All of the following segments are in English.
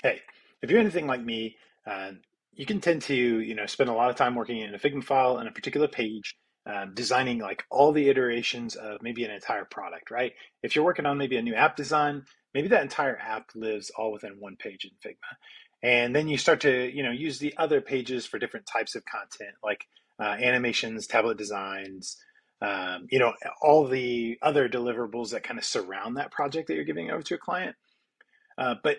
Hey, if you're anything like me, uh, you can tend to, spend a lot of time working in a Figma file on a particular page, designing like all the iterations of maybe an entire product, right? If you're working on maybe a new app design, maybe that entire app lives all within one page in Figma. And then you start to, use the other pages for different types of content, like animations, tablet designs, all the other deliverables that kind of surround that project that you're giving over to a client. But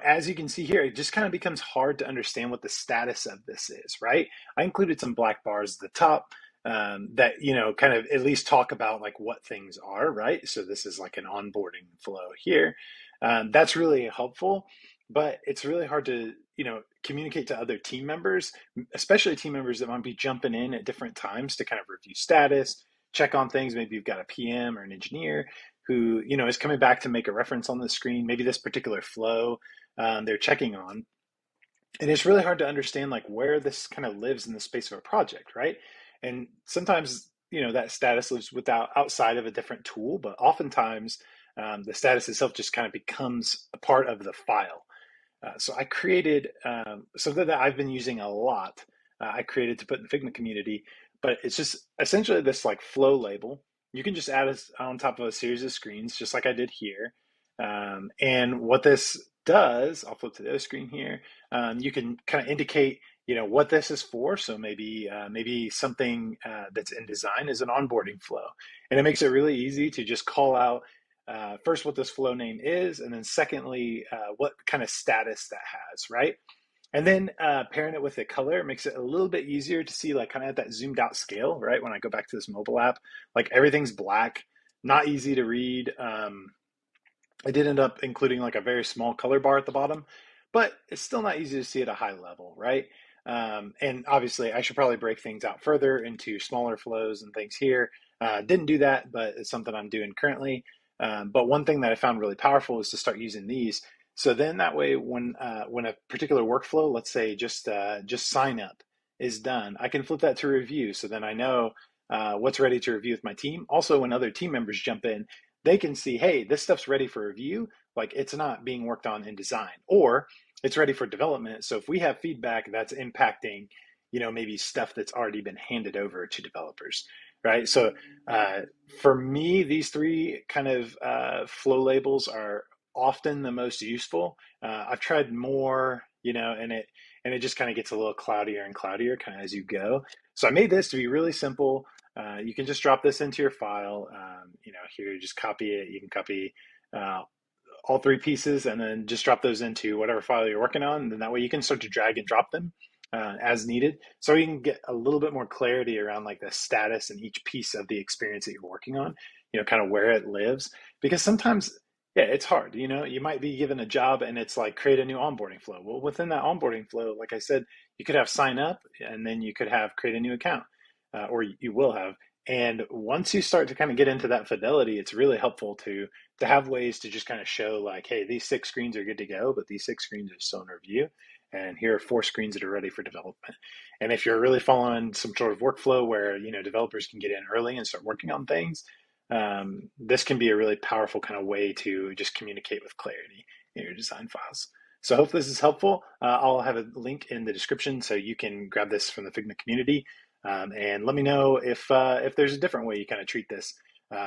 as you can see here, it just kind of becomes hard to understand what the status of this is, right? I included some black bars at the top that kind of at least talk about like what things are, right? So this is like an onboarding flow here. That's really helpful, but it's really hard to communicate to other team members, especially team members that might be jumping in at different times to kind of review status, check on things. Maybe you've got a PM or an engineer who is coming back to make a reference on the screen, maybe this particular flow they're checking on. And it's really hard to understand like where this kind of lives in the space of a project, right? And sometimes that status lives without outside of a different tool, but oftentimes the status itself just kind of becomes a part of the file. So I created something that I've been using a lot. I created to put in the Figma community, but it's just essentially this like flow label. You can just add it on top of a series of screens, just like I did here. And what this does, I'll flip to the other screen here. You can kind of indicate, what this is for. So maybe something that's in design is an onboarding flow, and it makes it really easy to just call out first what this flow name is, and then secondly, what kind of status that has, right? And then pairing it with a color makes it a little bit easier to see, like kind of at that zoomed out scale, right? When I go back to this mobile app, like everything's black, not easy to read. I did end up including like a very small color bar at the bottom, but it's still not easy to see at a high level, right? And obviously, I should probably break things out further into smaller flows and things here. Didn't do that, but it's something I'm doing currently. But one thing that I found really powerful is to start using these. So then that way, when a particular workflow, let's say just sign up is done, I can flip that to review. So then I know what's ready to review with my team. Also, when other team members jump in, they can see, hey, this stuff's ready for review. Like it's not being worked on in design, or it's ready for development. So if we have feedback that's impacting, maybe stuff that's already been handed over to developers, right? So uh, for me, these three kind of flow labels are often the most useful. I've tried more, and it just kind of gets a little cloudier and cloudier kind of as you go. So I made this to be really simple. You can just drop this into your file. Here, just copy it. You can copy uh, all three pieces and then just drop those into whatever file you're working on. And then that way you can start to drag and drop them as needed. So you can get a little bit more clarity around like the status and each piece of the experience that you're working on, kind of where it lives. Because sometimes, yeah, it's hard. You might be given a job and it's like create a new onboarding flow. Well, within that onboarding flow, like I said, you could have sign up and then you could have create a new account, or you will have. And once you start to kind of get into that fidelity, it's really helpful to have ways to just kind of show like, hey, these six screens are good to go, but these six screens are still in review. And here are four screens that are ready for development. And if you're really following some sort of workflow where, developers can get in early and start working on things, this can be a really powerful kind of way to just communicate with clarity in your design files. So I hope this is helpful. I'll have a link in the description so you can grab this from the Figma community. And let me know if there's a different way you kind of treat this.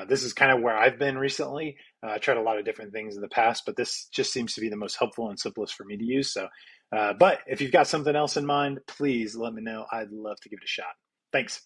This is kind of where I've been recently. I tried a lot of different things in the past, but this just seems to be the most helpful and simplest for me to use. So, but if you've got something else in mind, please let me know. I'd love to give it a shot. Thanks.